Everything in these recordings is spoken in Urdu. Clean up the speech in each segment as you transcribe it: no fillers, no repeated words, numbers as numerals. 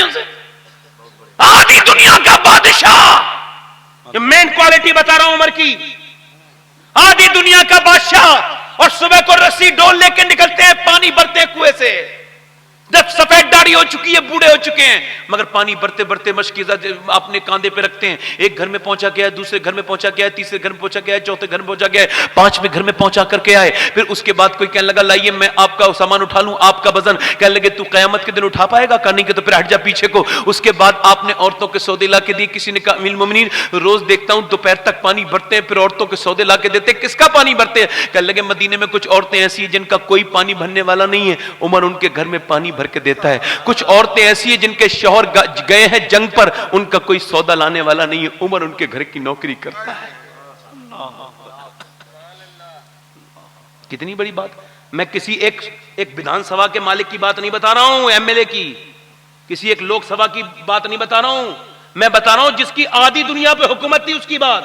آدمیوں سے. آدھی دنیا کا بادشاہ, مین کوالٹی بتا رہا ہوں عمر کی, آدھی دنیا کا بادشاہ, اور صبح کو رسی ڈول لے کے نکلتے ہیں پانی بھرتے ہیں کنویں سے. جب سفید داڑھی ہو چکی ہے, بوڑھے ہو چکے ہیں, مگر پانی بھرتے بھرتے مشکیزہ اپنے کاندھے پہ رکھتے ہیں. ایک گھر میں پہنچا گیا ہے, دوسرے گھر میں پہنچا گیا ہے, تیسرے گھر میں پہنچا گیا ہے, چوتھے گھر میں پہنچا گیا ہے, پانچویں گھر میں پہنچا کر کے آئے. پھر اس کے بعد کوئی کہنے لگا لائیے میں آپ کا سامان اٹھا لوں, آپ کا وزن. کہنے لگے تو قیامت کے دن اٹھا پائے گا؟ کہا نہیں کہ تو پھر ہٹ جا پیچھے کو. اس کے بعد آپ نے عورتوں کے سودے لا کے دی. کسی نے کہا امیر المومنین روز دیکھتا ہوں دوپہر تک پانی بھرتے ہیں, پھر عورتوں کے سودے لا کے دیتے. کس کا پانی بھرتے ہیں؟ کہنے لگے مدینے میں کچھ عورتیں ایسی ہیں جن کا کوئی پانی بھرنے والا نہیں ہے, عمر ان کے گھر میں پانی بھر کے دیتا ہے. کچھ عورتیں ایسی ہیں جن کے شوہر گئے ہیں جنگ پر, ان کا کوئی سودا لانے والا نہیں ہے, عمر ان کے گھر کی نوکری کرتا ہے. کتنی بڑی بات. میں کسی ایک ویدھان سبھا کے مالک کی بات نہیں بتا رہا ہوں, ایم ایل اے کی, کسی ایک لوک سبھا کی بات نہیں بتا رہا ہوں, میں بتا رہا ہوں جس کی آدھی دنیا پہ حکومت تھی اس کی بات.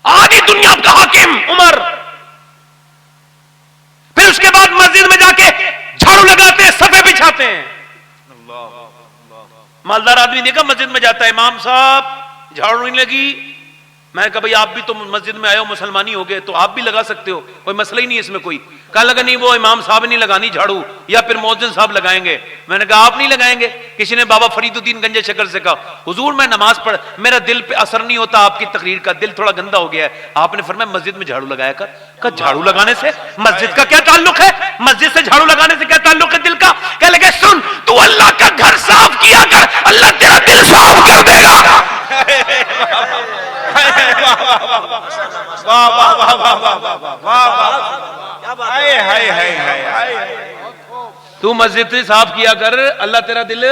آدھی دنیا کا حاکم عمر. پھر اس کے بعد مسجد میں جا کے جھاڑو لگاتے ہیں, صفے بچھاتے ہیں. مالدار آدمی دیکھا مسجد میں جاتا ہے, امام صاحب جھاڑو نہیں لگی. میں نے کہا بھئی آپ بھی تو مسجد میں آئے ہو, مسلمانی ہو گئے, تو آپ بھی لگا سکتے ہو, کوئی مسئلہ ہی نہیں اس میں کوئی. کہا لگا نہیں وہ امام صاحب نہیں لگانی جھاڑو, یا پھر مؤذن صاحب لگائیں گے. میں نے کہا آپ نہیں لگائیں گے. کسی نے بابا فرید الدین گنج شکر سے کہا حضور میں نماز پڑھ, میرا دل پہ اثر نہیں ہوتا آپ کی تقریر کا, دل تھوڑا گندا ہو گیا ہے. آپ نے فرمایا مسجد میں جھاڑو لگایا کر. کہا جھاڑو لگانے سے مسجد کا کیا تعلق ہے؟ مسجد سے جھاڑو لگانے سے کیا تعلق ہے دل کا؟ کہنے لگے سن تو اللہ کا گھر صاف کیا کر, اللہ تیرا دل صاف کر دے گا. تو مسجد سے صاف کیا کر, اللہ تیرا دل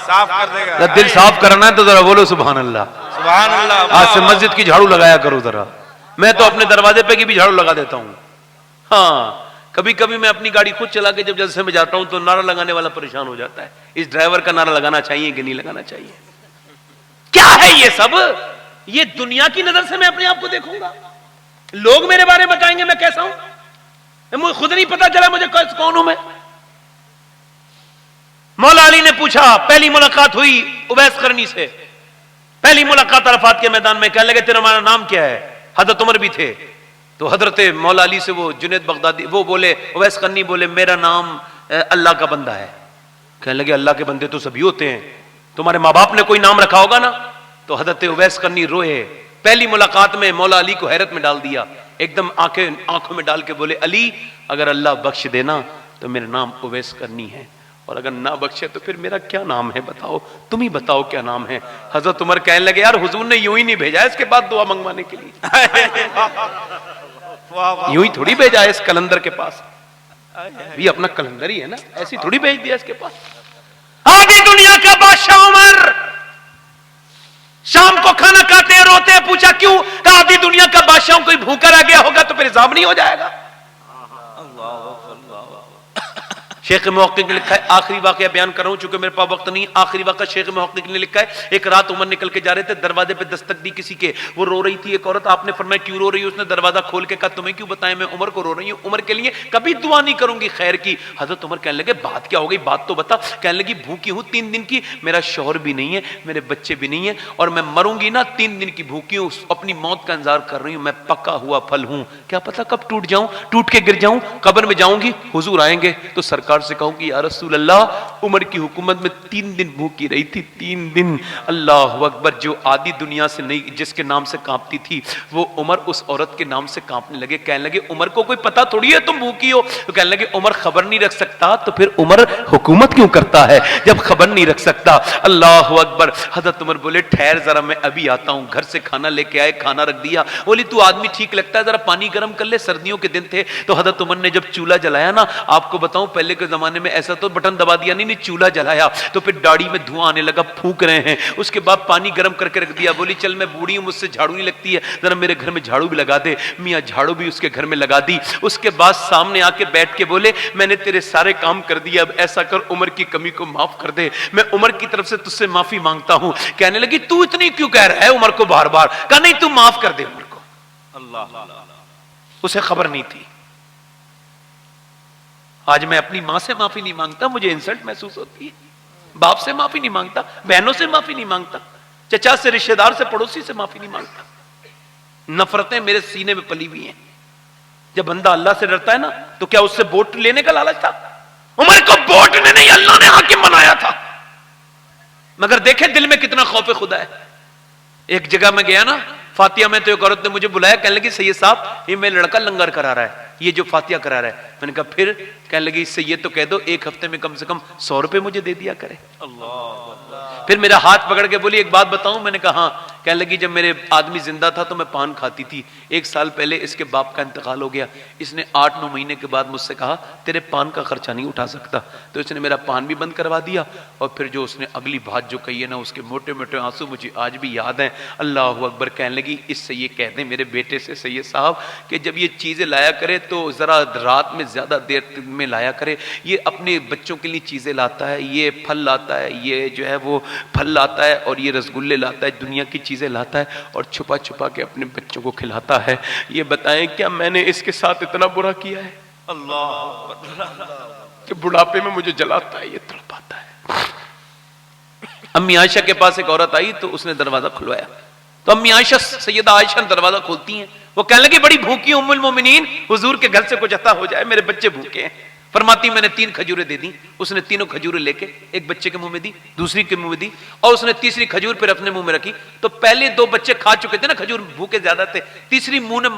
صاف کر دے گا. دل صاف کرنا ہے تو ذرا بولو سبحان اللہ. سبحان اللہ. آج سے مسجد کی جھاڑو لگایا کرو ذرا. میں تو اپنے دروازے پہ کی بھی جھاڑو لگا دیتا ہوں. ہاں کبھی کبھی میں اپنی گاڑی خود چلا کے جب جلسے میں جاتا ہوں تو نعرہ لگانے والا پریشان ہو جاتا ہے, اس ڈرائیور کا نعرہ لگانا چاہیے کہ نہیں لگانا چاہیے. کیا ہے یہ سب؟ یہ دنیا کی نظر سے میں اپنے آپ کو دیکھوں گا, لوگ میرے بارے میں بتائیں گے میں کیسا ہوں, مجھے خود نہیں پتا چلا مجھے کون ہوں میں. مولا علی نے پوچھا, پہلی ملاقات ہوئی اویس قرنی سے, پہلی ملاقات عرفات کے میدان میں. کہنے لگے تیرا نام کیا ہے؟ حضرت عمر بھی تھے. تو حضرت مولا علی سے وہ جنید بغدادی وہ بولے, اویس قرنی بولے میرا نام اللہ کا بندہ ہے. کہنے لگے اللہ کے بندے تو سبھی ہوتے ہیں, تمہارے ماں باپ نے کوئی نام رکھا ہوگا نا. تو حضرت اویس قرنی روئے. پہلی ملاقات میں مولا علی کو حیرت میں ڈال دیا, ایک دم آنکھوں میں ڈال کے بولے علی اگر اللہ بخش دینا تو میرا نام اویس قرنی ہے, اور اگر نہ بخشے تو پھر میرا کیا نام ہے بتاؤ, تم ہی بتاؤ کیا نام ہے. حضرت عمر کہنے لگے یار حضور نے یوں ہی نہیں بھیجا اس کے بعد دعا منگوانے کے لیے, یوں ہی تھوڑی بھیجا ہے اس کلندر کے پاس, بھی اپنا کلندر ہی ہے نا, ایسی تھوڑی بھیج دیا اس کے پاس. آدھی دنیا کا بادشاہ عمر شام کو کھانا کھاتے ہیں روتے ہیں, پوچھا کیوں؟ کہا آدھی دنیا کا بادشاہ کوئی بھوکا رہ گیا ہوگا تو پھر حساب نہیں ہو جائے گا. شیخ محقق نے لکھا ہے, آخری واقعہ بیان کر رہا ہوں چونکہ میرے پاس وقت نہیں, آخری واقعہ شیخ محقق نے لکھا ہے. ایک رات عمر نکل کے جا رہے تھے, دروازے پہ دستک دی کسی کے, وہ رو رہی تھی ایک عورت. آپ نے فرمایا کیوں رو رہی ہے؟ اس نے دروازہ کھول کے کہا تمہیں کیوں بتائیں, میں عمر کو رو رہی ہوں, عمر کے لیے کبھی دعا نہیں کروں گی خیر کی. حضرت عمر کہنے لگے بات کیا ہو گئی, بات تو بتا. کہنے لگی بھوکی ہوں 3 دن کی, میرا شوہر بھی نہیں ہے, میرے بچے بھی نہیں ہیں, اور میں مروں گی نا 3 دن کی بھوکی ہوں, اپنی موت کا انتظار کر رہی ہوں, میں پکا ہوا پھل ہوں, کیا پتا کب ٹوٹ جاؤں, ٹوٹ کے گر جاؤں, قبر میں جاؤں گی, حضور آئیں گے تو سرکار سے کہوں گی یا رسول اللہ عمر کی حکومت میں 3 دن بھوکی رہی تھی, 3 دن. اللہ اکبر. جو آدھی دنیا سے نہیں جس کے نام سے کانپتی تھی وہ عمر اس عورت کے نام سے کانپنے لگے. کہنے لگے عمر کو کوئی پتا تھوڑی ہے تم بھوکی ہو. تو کہنے لگے عمر خبر نہیں رکھ سکتا تو پھر عمر حکومت کیوں کرتا ہے جب خبر نہیں رکھ سکتا. اللہ اکبر. حضرت عمر بولے ٹھہر ذرا میں ابھی آتا ہوں. گھر سے کھانا لے کے آئے, کھانا رکھ دیا. بولی تو آدمی ٹھیک لگتا ہے, ذرا پانی گرم کر لے, سردیوں کے دن تھے. تو حضرت عمر نے جب چولہا جلایا نا, آپ کو بتاؤں پہلے کے زمانے میں ایسا تو بٹن دبا دیا نہیں, چولہا جلایا تو پھر داڑھی میں دھواں آنے لگا, پھونک رہے ہیں. اس کے بعد پانی گرم کر کے رکھ دیا. بولی چل میں بوڑھی ہوں, مجھ سے جھاڑو نہیں لگتی ہے, ذرا میرے گھر میں جھاڑو بھی لگا دے. میاں جھاڑو بھی اس کے گھر میں لگا دی. اس کے بعد سامنے آ کے بیٹھ کے بولے میں نے تیرے سارے کام کر دیا, اب ایسا کر عمر کی کمی کو معاف کر دے, میں عمر کی طرف سے تجھ سے معافی مانگتا ہوں. کہنے لگی تو اتنی کیوں کہہ رہا ہے عمر کو بار بار؟ کہا نہیں تو معاف کر دے عمر کو. اللہ, اسے خبر نہیں تھی. آج میں اپنی ماں سے معافی نہیں مانگتا، مجھے انسلٹ محسوس ہوتی ہے. باپ سے معافی نہیں مانگتا، بہنوں سے معافی نہیں مانگتا، چچا سے، رشتہ دار سے، پڑوسی سے معافی نہیں مانگتا. نفرتیں میرے سینے میں پلی ہوئی ہیں. جب بندہ اللہ سے ڈرتا ہے نا تو کیا اس سے ووٹ لینے کا لالچ تھا؟ عمر کو ووٹ نے نہیں، اللہ نے حاکم بنایا تھا. مگر دیکھیں دل میں کتنا خوف خدا ہے. ایک جگہ میں گیا نا فاتحہ میں، تو ایک عورت نے مجھے بلایا، کہنے لگی سید صاحب یہ میرا لڑکا لنگر کرا رہا ہے، یہ جو فاتحہ کرا رہا ہے. میں نے کہا پھر؟ کہنے لگی اس سے یہ تو کہہ دو ایک ہفتے میں کم سے کم 100 روپے مجھے دے دیا کرے. پھر میرا ہاتھ پکڑ کے بولی ایک بات بتاؤں؟ میں نے کہا ہاں. کہنے لگی جب میرے آدمی زندہ تھا تو میں پان کھاتی تھی، 1 سال پہلے اس کے باپ کا انتقال ہو گیا، اس نے 8-9 مہینے کے بعد مجھ سے کہا تیرے پان کا خرچہ نہیں اٹھا سکتا، تو اس نے میرا پان بھی بند کروا دیا. اور پھر جو اس نے اگلی بات جو کہی ہے نا، اس کے موٹے موٹے آنسو مجھے آج بھی یاد ہیں. اللہ اکبر. کہنے لگی اس سے یہ کہہ دیں میرے بیٹے سے سید صاحب کہ جب یہ چیزیں لایا کرے تو ذرا رات میں زیادہ دیر میں لایا کرے. یہ اپنے بچوں کے لیے چیزیں لاتا ہے، یہ پھل لاتا ہے، یہ جو ہے وہ پھل لاتا ہے، اور یہ رسگلے لاتا ہے، دنیا کی چیزیں لاتا ہے، اور چھپا چھپا کے اپنے بچوں کو کھلاتا ہے. یہ بتائیں کیا میں نے اس کے ساتھ اتنا برا کیا ہے؟ اللہ کہ بڑھاپے میں مجھے جلاتا ہے، یہ تڑپاتا ہے. امی عائشہ کے پاس ایک عورت آئی تو اس نے دروازہ کھلوایا، تو امی عائشہ سیدہ عائشہ دروازہ کھولتی ہیں. وہ کہنے لگی بڑی بھوکی ام المومنین، حضور کے گھر سے کچھ عطا ہو جائے، میرے بچے بھوکے ہیں. فرماتی میں نے 3 کھجوریں دے دی. اس نے تینوں کھجوریں لے کے ایک بچے کے منہ میں دی، دوسری کے منہ میں دی، اور اس نے تیسری کھجور پھر اپنے منہ میں رکھی. تو پہلے 2 بچے کھا چکے تھے نا کھجور، بھوکے زیادہ تھے، تیسری منہ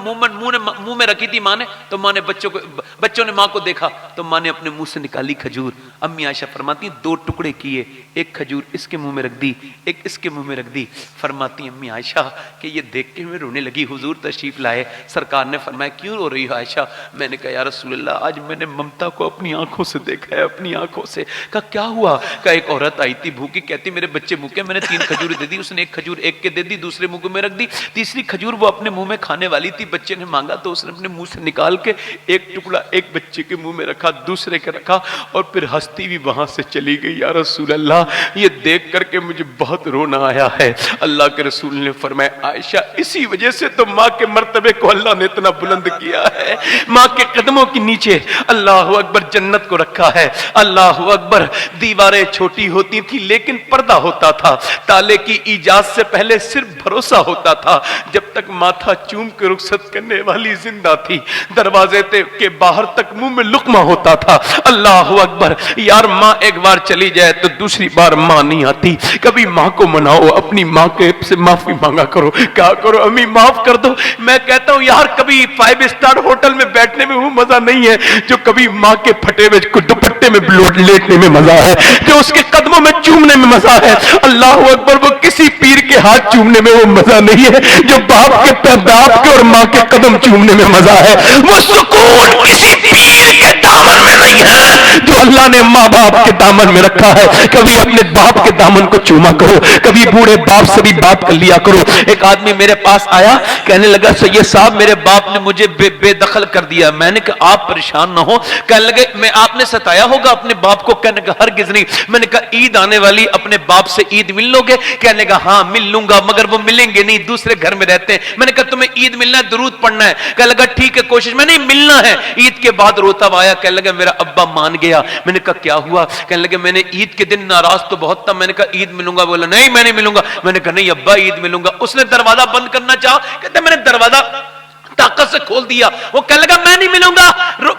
میں رکھی تھی ماں نے. تو ماں نے بچوں نے ماں کو دیکھا تو ماں نے اپنے منہ سے نکالی کھجور. امی عائشہ فرماتی 2 ٹکڑے کیے، ایک کھجور اس کے منہ میں رکھ دی، ایک اس کے منہ میں رکھ دی. فرماتی امی عائشہ کہ یہ دیکھ کے میں رونے لگی. حضور تشریف لائے، سرکار نے فرمایا کیوں رو رہی ہو عائشہ؟ میں نے کہا یا رسول اللہ آج میں نے ممتا کو اپنی آنکھوں سے دیکھا ہے، اپنی آنکھوں سے. کہا کیا ہوا؟ کہا ایک عورت آئی تھی بھوکی، کہتی میرے بچے بھوکے، میں نے 3 کھجوریں دے دی. اس نے ایک کھجور ایک کے دے دی، دوسرے منہ میں رکھ دی، تیسری کھجور وہ اپنے منہ میں کھانے والی تھی، بچے نے مانگا تو اس نے اپنے منہ سے نکال کے ایک ٹکڑا ایک بچے کے منہ میں رکھا، دوسرے کے رکھا، اور پھر ہستی بھی وہاں سے چلی گئی. یا رسول اللہ یہ دیکھ کر کے مجھے بہت رونا آیا ہے. اللہ کے رسول نے فرمایا عائشہ اسی وجہ سے تو ماں کے مرتبے کو اللہ نے اتنا بلند کیا ہے، ماں کے قدموں کے نیچے اللہ اکبر جنت کو رکھا ہے. اللہ اکبر. دیواریں چھوٹی ہوتی تھی لیکن پردہ ہوتا تھا. تالے کی ایجاد سے پہلے صرف بھروسہ ہوتا تھا. جب تک ماتھا چوم کے رخصت کرنے والی زندہ تھی، دروازے کے باہر تک منہ میں لقمہ ہوتا تھا. اللہ اکبر. یار ماں ایک بار چلی جائے تو دوسری بار ماں نہیں آتی. کبھی ماں کو مناؤ، اپنی ماں کے سے معافی مانگا کرو، کہا کرو امی معاف کر دو. میں کہتا ہوں یار کبھی 5 اسٹار ہوٹل میں بیٹھنے میں وہ مزہ نہیں ہے جو کبھی ماں کے پھٹے ہوئے دوپٹے میں لیٹنے میں مزہ ہے، جو اس کے قدموں میں چومنے میں مزہ ہے. اللہ اکبر. وہ کسی پیر کے ہاتھ چومنے میں وہ مزہ نہیں ہے جو باپ کے اور ماں کے قدم چومنے میں مزہ ہے. وہ سکون کسی پیر کے دامن میں نہیں ہے جو اللہ نے ماں باپ کے دامن میں رکھا ہے. کبھی اپنے باپ کے دامن کو چوما کرو، کبھی بوڑھے باپ سے بھی بات کر لیا کرو. ایک آدمی میرے پاس آیا، کہنے لگا سید صاحب میرے باپ نے مجھے بے دخل کر دیا. میں نے کہا آپ پریشان نہ ہو. کہنے لگے میں آپ نے ستایا ہوگا اپنے باپ کو؟ کہنے کا ہرگز نہیں. میں نے کہا عید آنے والی، اپنے باپ سے عید مل لو گے؟ کہنے کا ہاں مل لوں گا، مگر وہ ملیں گے نہیں، دوسرے گھر میں رہتے ہیں. میں نے کہا تمہیں عید ملنا ہے، درود پڑھنا ہے؟ کہنے لگا ٹھیک ہے کوشش. میں نہیں ملنا ہے. عید کے بعد روتا ہوا آیا، کہنے لگا میرا ابا مان گیا. میں نے کہا کیا ہوا؟ کہنے لگے میں نے عید کے دن ناراض تو بہت تھا، میں نے کہا عید ملوں گا. بولا نہیں میں نہیں ملوں گا. میں نے کہا نہیں ابا عید ملوں گا. اس نے دروازہ بند کرنا چاہا، کہتے میں نے دروازہ طاقت سے کھول دیا. وہ کہنے لگا میں نہیں ملوں گا،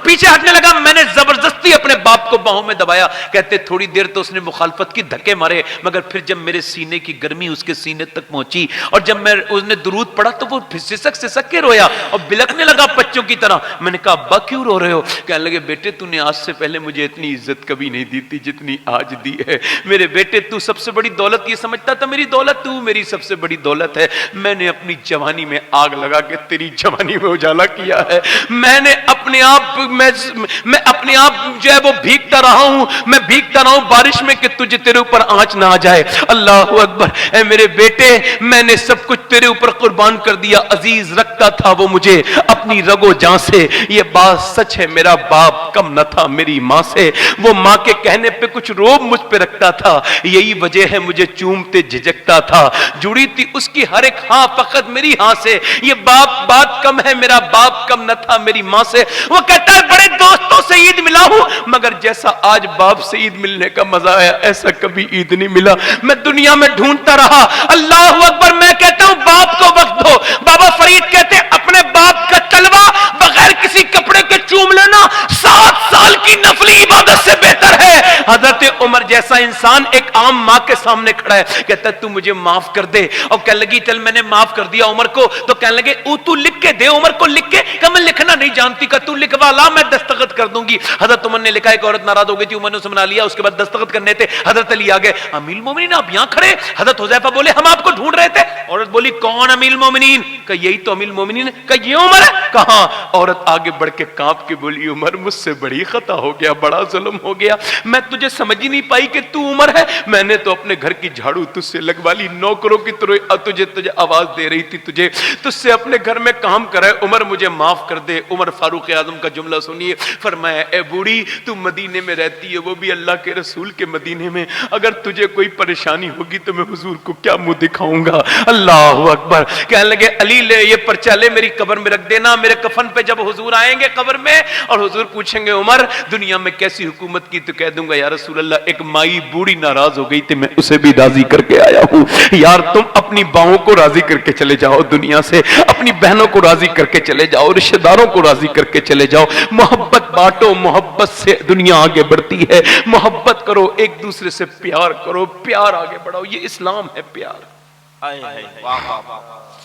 پیچھے ہٹنے لگا. میں نے زبردستی اپنے باپ کو باہوں میں دبایا. کہتے تھوڑی دیر تو اس نے مخالفت کی، دھکے مارے، مگر پھر جب میرے سینے کی گرمی اس کے سینے تک پہنچی اور جب اس نے درود پڑھا تو وہ سسک کے رویا اور بلکنے لگا بچوں کی طرح. میں نے کہا ابا کیوں رو رہے ہو؟ کہنے لگے بیٹے تو نے آج سے پہلے مجھے اتنی عزت کبھی نہیں دی تھی جتنی آج دی ہے. میرے بیٹے تو سب سے بڑی دولت یہ سمجھتا تھا میری دولت، تو میری سب سے بڑی دولت ہے. میں نے اپنی جوانی میں آگ لگا کے تیری جوانی میں اجالا کیا ہے. میں نے اپنے آپ میں اپنے آپ جو ہے وہ بھیگتا رہا ہوں، میں بھیگتا رہا ہوں بارش میں کہ تجھے تیرے اوپر آنچ نہ آ جائے. اللہ اکبر. اے میرے بیٹے میں نے سب کچھ تیرے اوپر قربان کر دیا. عزیز رکھتا تھا وہ مجھے اپنی رگ و جان سے. یہ بات سچ ہے، میرا باپ کم نہ تھا میری ماں سے. وہ ماں کے کہنے پہ کچھ روب مجھ پہ رکھتا تھا، یہی وجہ ہے مجھے چومتے جھجکتا تھا. جڑی تھی اس کی ہر ایک ہاں فقط میری ہاں سے. یہ بات کم ہے، میرا باپ کم نہ تھا میری ماں سے. وہ کہتا ہے بڑے دوستوں سے عید ملا ہوں مگر جیسا آج باپ سے عید ملنے کا مزہ آیا ایسا کبھی عید نہیں ملا. میں دنیا میں ڈھونڈتا رہا. اللہ اکبر. میں کہتا ہوں باپ کو وقت دو. بابا فرید کہتے ہیں اپنے باپ کا تلوا بغیر کسی کپڑے کے چوم لینا 7 سال کی نفلی عبادت سے بہتر ہے. حضرت عمر جیسا انسان ایک عام ماں کے سامنے کھڑا ہے, کہتا ہے تو مجھے معاف کر دے. اور کہنے لگی چل میں نے معاف کر دیا عمر کو. تو کہنے لگے تو لکھ کے دے عمر کو. لکھ کے کہ میں لکھنا نہیں جانتی, کہ تو لکھوا لا میں دستخط کر دوں گی. حضرت عمر نے لکھا. ایک عورت ناراض ہو گئی تھی, عمر نے اسے منا لیا. اس کے بعد دستخط کرنے تھے, حضرت علی آ گئے. امیر المومنین آپ یہاں کھڑے. حضرت حذیفہ بولے ہم آپ کو ڈھونڈ رہے تھے. عورت بولی کون امیر المومنین؟ کہ یہی تو امیر المومنین ہے. کہ یہ عمر ہے؟ کہاں. عورت آگے بڑھ کے کانپ کے بولی عمر مجھ سے بڑی خطا ہو گیا, بڑا ظلم ہو گیا. میں تجھے سمجھ ہی نہیں پائی کہ تو عمر ہے. میں نے تو اپنے گھر کی جھاڑو تجھ سے لگوا لی, نوکروں کی طرح تجھے آواز دے رہی تھی, تجھ سے اپنے گھر میں کام کرائے. عمر مجھے معاف کر دے. عمر فاروق اعظم کا جملہ سنیے, فرمایا اے بوڑھی تو مدینے میں رہتی ہے, وہ بھی اللہ کے رسول کے مدینے میں. اگر تجھے کوئی پریشانی ہوگی تو میں حضور کو کیا منہ دکھاؤں گا. اللہ اکبر. کہنے لگے علی لے یہ پرچہ لے میری قبر میں رکھ دینا. میرے کفن پہ جب حضور آئیں گے قبر میں اور حضور پوچھیں گے عمر دنیا میں کیسی حکومت کی, تو کہہ دوں گا یا رسول اللہ ایک مائی بوڑھی ناراض ہو گئی تھی, میں اسے بھی راضی کر کے آیا ہوں. یار تم اپنی باؤں کو راضی کر کے چلے جاؤ دنیا سے, اپنی بہنوں کو راضی کر کے چلے جاؤ, رشتہ داروں کو راضی کر کے چلے جاؤ. محبت بانٹو, محبت سے دنیا آگے بڑھتی ہے. محبت کرو, ایک دوسرے سے پیار کرو, پیار آگے بڑھاؤ. یہ اسلام ہے پیار,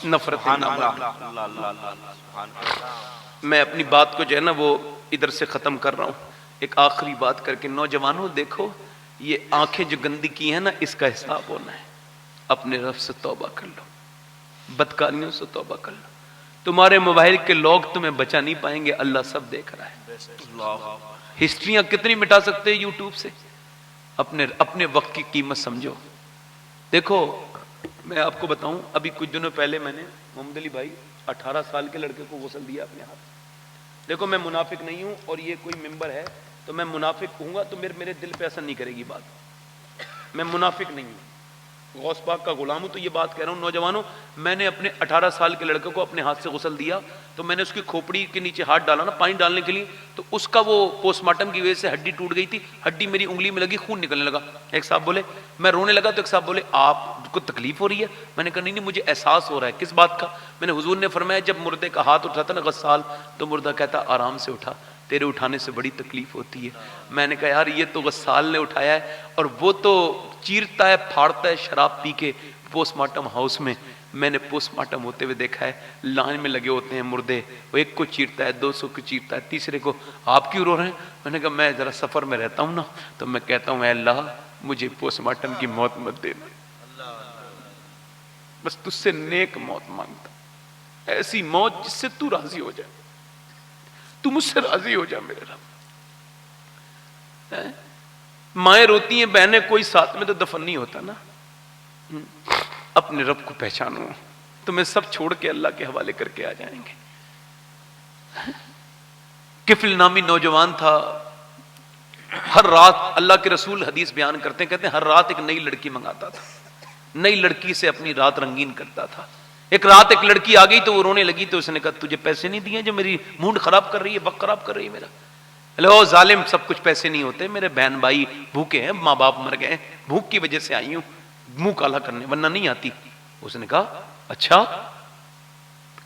نفرت نہ. میں اپنی بات کو جو ہے نا وہ ادھر سے ختم کر رہا ہوں. ایک آخری بات کر کے, نوجوانوں دیکھو یہ آنکھیں جو گندی کی ہیں نا اس کا حساب ہونا ہے. اپنے رب سے توبہ کر لو, بدکاریوں سے توبہ کر لو. تمہارے موبائل کے لوگ تمہیں بچا نہیں پائیں گے, اللہ سب دیکھ رہا ہے. ہسٹریاں کتنی مٹا سکتے ہیں یوٹیوب سے. اپنے وقت کی قیمت سمجھو. دیکھو میں آپ کو بتاؤں, ابھی کچھ دنوں پہلے میں نے محمد علی بھائی 18 سال کے لڑکے کو غسل دیا اپنے ہاتھ. دیکھو میں منافق نہیں ہوں, اور یہ کوئی ممبر ہے تو میں منافق ہوں گا تو میرے دل پہ اثر نہیں کرے گی بات. میں منافق نہیں ہوں, غوث پاک کا غلام ہوں, تو یہ بات کہہ رہا ہوں نوجوانوں. میں نے اپنے 18 سال کے لڑکے کو اپنے ہاتھ سے غسل دیا, تو میں نے اس کی کھوپڑی کے نیچے ہاتھ ڈالا نا پانی ڈالنے کے لیے, تو اس کا وہ پوسٹ مارٹم کی وجہ سے ہڈی ٹوٹ گئی تھی. ہڈی میری انگلی میں لگی, خون نکلنے لگا. ایک صاحب بولے, میں رونے لگا تو ایک صاحب بولے آپ کو تکلیف ہو رہی ہے؟ میں نے کہا نہیں مجھے احساس ہو رہا ہے. کس بات کا؟ میں نے حضور نے فرمایا جب مردے کا ہاتھ اٹھاتا نا غسال, تو مردہ کہتا آرام سے اٹھا, تیرے اٹھانے سے بڑی تکلیف ہوتی ہے. میں نے کہا یار یہ تو غسال نے اٹھایا ہے, اور وہ تو چیرتا ہے پھاڑتا ہے شراب پی کے پوسٹ مارٹم ہاؤس میں. میں نے پوسٹ مارٹم ہوتے ہوئے دیکھا ہے, لائن میں لگے ہوتے ہیں مردے, وہ ایک کو چیرتا ہے, 200 کو چیرتا ہے, تیسرے کو. آپ کیوں رو رہے ہیں؟ میں نے کہا میں ذرا سفر میں رہتا ہوں نا, تو میں کہتا ہوں اے اللہ مجھے پوسٹ مارٹم کی موت مت دینا, بس تجھ سے نیک موت مانگتا, ایسی موت جس سے تو راضی ہو جائے, تو مجھ سے راضی ہو جا میرے رب. مائیں روتی ہیں, بہنیں, کوئی ساتھ میں تو دفن نہیں ہوتا نا. اپنے رب کو پہچانو, تمہیں سب چھوڑ کے اللہ کے حوالے کر کے آ جائیں گے. کفل نامی نوجوان تھا, ہر رات اللہ کے رسول حدیث بیان کرتے ہیں, کہتے ہیں ہر رات ایک نئی لڑکی منگاتا تھا, نئی لڑکی سے اپنی رات رنگین کرتا تھا. ایک رات ایک لڑکی آ گئی تو وہ رونے لگی, تو اس نے کہا تجھے پیسے نہیں دیے جو میری موڈ خراب کر رہی ہے, وقت خراب کر رہی ہے میرا؟ ہلو ظالم, سب کچھ پیسے نہیں ہوتے, میرے بہن بھائی بھوکے ہیں, ماں باپ مر گئے, بھوک کی وجہ سے آئی ہوں منہ کالا کرنے, ورنہ نہیں آتی. اس نے کہا اچھا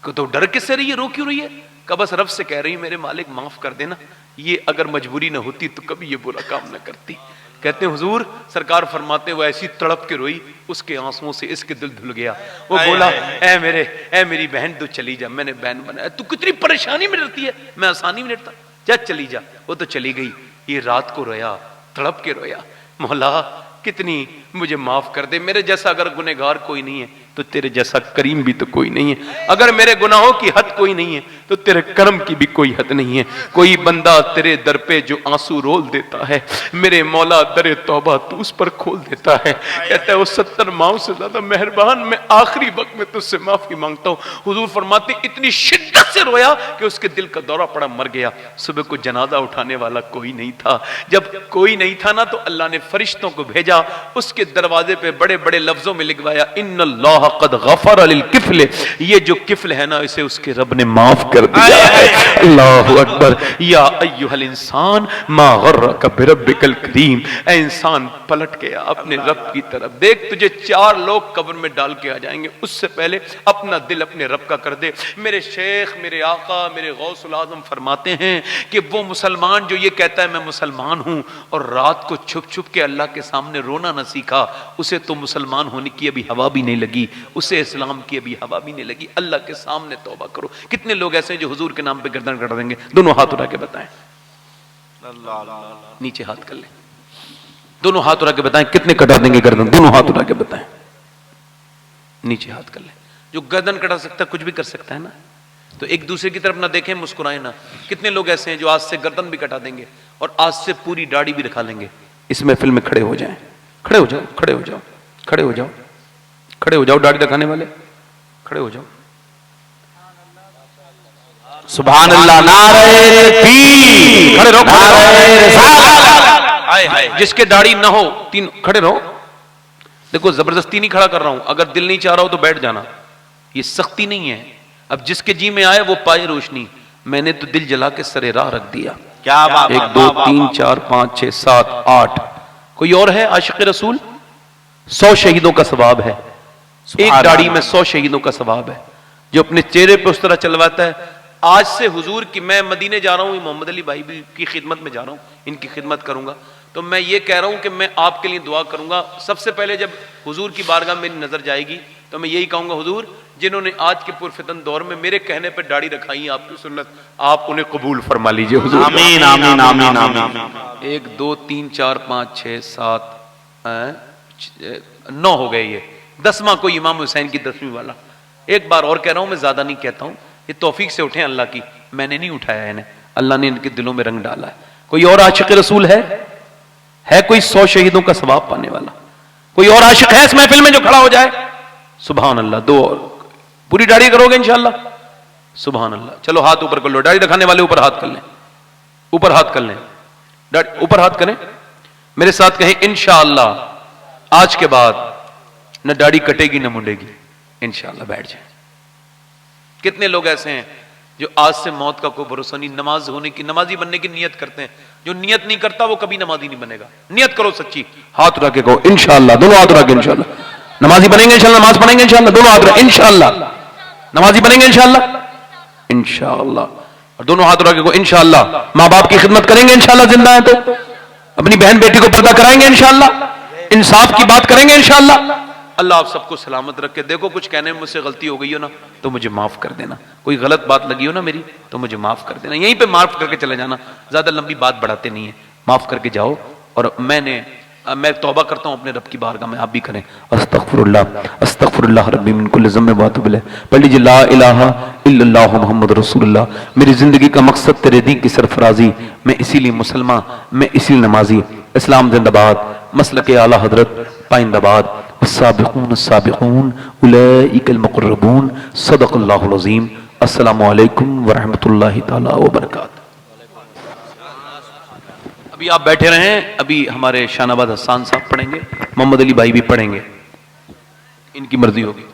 تو ڈر کس سے رہی ہے, رو کیوں رہی ہے؟ کہ بس رب سے کہہ رہی میرے مالک معاف کر دینا, یہ اگر مجبوری نہ ہوتی تو کبھی یہ برا کام نہ کرتی. کہتے ہیں حضور سرکار فرماتے وہ ایسی تڑپ کے روئی, اس کے آنسوؤں سے اس کے دل دھل گیا. وہ بولا اے میری بہن تو چلی جا, میں نے بہن بنایا, تو کتنی پریشانی میں رہتی ہے, میں آسانی میں رہتا, جا چلی جا. وہ تو چلی گئی. یہ رات کو رویا, تڑپ کے رویا, مولا کتنی مجھے معاف کر دے, میرے جیسا اگر گنہگار کوئی نہیں ہے تو تیرے جیسا کریم بھی تو کوئی نہیں ہے, اگر میرے گناہوں کی حد کوئی نہیں ہے تو تیرے کرم کی بھی کوئی حد نہیں ہے. کوئی بندہ تیرے در پہ جو آنسو رول دیتا ہے, میرے مولا در توبہ تو اس پر کھول دیتا ہے. کہتا ہے وہ 70 ماؤں سے زیادہ مہربان, میں آخری وقت میں تجھ سے معافی مانگتا ہوں. حضور فرماتے اتنی شدت سے رویا کہ اس کے دل کا دورہ پڑا, مر گیا. صبح کو جنازہ اٹھانے والا کوئی نہیں تھا. جب کوئی نہیں تھا نا تو اللہ نے فرشتوں کو بھیجا, اس کے دروازے پہ بڑے بڑے لفظوں میں لکھوایا ان اللہ اللہ قد غفر للکفل، یہ جو کفل ہے نا اسے اس کے رب نے معاف کر دیا ہے۔ اللہ اکبر۔ یا ایھا الانسان ما غرک بربک الکریم، اے انسان پلٹ کے آ اپنے رب کی طرف، دیکھ تجھے 4 لوگ قبر میں ڈال کے آ جائیں گے، اس سے پہلے اپنا دل اپنے رب کا کر دے۔ میرے شیخ، میرے آقا، میرے غوث العظم فرماتے ہیں کہ وہ مسلمان جو یہ کہتا ہے میں مسلمان ہوں اور رات کو چھپ چھپ کے اللہ کے سامنے رونا نہ سیکھا، اسے تو مسلمان ہونے کی ابھی ہوا بھی نہیں لگی، اسے اسلام کی ابھی ہوا بھی نہیں لگی۔ اللہ کے سامنے توبہ کرو۔ کتنے لوگ ایسے ہیں جو حضور کے نام پہ گردن کٹ دیں گے؟ دونوں ہاتھ اٹھا کے بتائیں، نیچے ہاتھ کر لیں، دونوں ہاتھ اٹھا کے بتائیں کتنے کٹا دیں گے گردن؟ دونوں ہاتھ اٹھا کے بتائیں، نیچے ہاتھ کر لیں۔ جو گردن کٹا سکتا ہے کچھ بھی کر سکتا ہے نا، تو ایک دوسرے کی طرف نہ دیکھیں، مسکرائیں نہ۔ کتنے لوگ ایسے ہیں جو آج سے گردن بھی کٹا دیں گے اور آج سے پوری داڑھی بھی رکھا لیں گے؟ اس محفل میں کھڑے ہو جائیں، کھڑے ہو جاؤ، کھڑے ہو جاؤ، کھڑے ہو جاؤ، کھڑے ہو جاؤ، داڑھی رکھانے والے کھڑے ہو جاؤ۔ سبحان اللہ، نعرہ تکبیر، کھڑے رہو، نعرہ رسالت۔ جس کے داڑھی نہ ہو تین کھڑے رہو۔ دیکھو زبردستی نہیں کھڑا کر رہا ہوں، اگر دل نہیں چاہ رہا ہو تو بیٹھ جانا، یہ سختی نہیں ہے۔ اب جس کے جی میں آئے وہ پائے روشنی، میں نے تو دل جلا کے سرے راہ رکھ دیا۔ کیا بات، 1 2 3 4 5 6 7 8۔ کوئی اور ہے عاشق رسول؟ 100 شہیدوں کا ثواب ہے، ایک داڑھی میں 100 شہیدوں کا ثواب ہے۔ جو اپنے چہرے پہ اس طرح چلواتا ہے، آج سے حضور کی، میں مدینے جا رہا ہوں، محمد علی بھائی بھی کی خدمت میں جا رہا ہوں، ان کی خدمت کروں گا، تو میں یہ کہہ رہا ہوں کہ میں آپ کے لیے دعا کروں گا۔ سب سے پہلے جب حضور کی بارگاہ میری نظر جائے گی تو میں یہی کہوں گا، حضور جنہوں نے آج کے پرفتن دور میں میرے کہنے پہ داڑھی رکھائی آپ کی سنت، آپ انہیں قبول فرما لیجئے حضور۔ آمین آمین آمین آمین۔ 1 2 3 4 5 6 7 9 ہو گئے، یہ 10واں کوئی امام حسین کی 10ویں والا۔ ایک بار اور کہہ رہا ہوں، میں زیادہ نہیں کہتا ہوں، یہ توفیق سے اٹھیں اللہ کی، میں نے نہیں اٹھایا انہیں، اللہ نے ان کے دلوں میں رنگ ڈالا ہے۔ کوئی اور عاشق رسول ہے کوئی 100 شہیدوں کا ثواب پانے والا؟ کوئی اور عاشق ہے اس محفل میں جو کھڑا ہو جائے؟ سبحان اللہ۔ 2 اور، پوری داڑھی کرو گے انشاءاللہ؟ سبحان اللہ۔ چلو ہاتھ اوپر کر لو، داڑھی رکھانے والے اوپر ہاتھ کر لیں، اوپر ہاتھ کر لیں، اوپر ہاتھ کریں، میرے ساتھ کہیں انشاءاللہ آج کے بعد نہ داڑھی کٹے گی نہ منڈے گی، انشاءاللہ۔ بیٹھ جائیں۔ کتنے لوگ ایسے ہیں جو آج سے موت کا کوئی بھروسہ نہیں، نماز ہونے کی، نمازی بننے کی نیت کرتے ہیں، جو نیت نہیں کرتا وہ کبھی نمازی نہیں بنے گا۔ نیت کرو سچی، ہاتھ اٹھا کے کہو انشاءاللہ، دونوں ہاتھ اٹھا کے انشاءاللہ نمازی بنیں گے، انشاءاللہ نماز پڑھیں گے انشاءاللہ، دونوں ہاتھ اٹھا انشاءاللہ نمازی بنیں گے انشاءاللہ، انشاءاللہ۔ اور دونوں ہاتھ اٹھا کے کہو انشاءاللہ ماں باپ کی خدمت کریں گے انشاءاللہ، زندہ ہیں تو اپنی بہن بیٹی کو پردہ کرائیں گے انشاءاللہ، انصاف کی بات کریں گے انشاءاللہ۔ اللہ آپ سب کو سلامت رکھے۔ دیکھو کچھ کہنے میں مجھ سے غلطی ہو گئی ہو نا تو مجھے معاف کر دینا، کوئی غلط بات لگی ہو نا میری تو مجھے معاف کر دینا، یہیں پہ معاف کر کے چلے جانا، زیادہ لمبی بات بڑھاتے نہیں ہیں، معاف کر کے جاؤ۔ اور میں توبہ کرتا ہوں اپنے رب کی بارگاہ میں، آپ بھی کریں، استغفر اللہ ربی من کل ذنب واتوب الیہ۔ پڑھ لیجیے لا الہ الا اللہ محمد رسول اللہ۔ میری زندگی کا مقصد تیرے دین کی سرفرازی، میں اسی لیے مسلمان، میں اسی لیے نمازی۔ اسلام زندہ باد، مسلک اعلی حضرت پائندہ باد، السابقون السابقون اولئک المقربون، صدق اللہ العظیم۔ السلام علیکم ورحمۃ اللہ تعالی وبرکاتہ۔ ابھی آپ بیٹھے رہیں، ابھی ہمارے شان آباد حسان صاحب پڑھیں گے، محمد علی بھائی بھی پڑھیں گے، ان کی مرضی ہوگی۔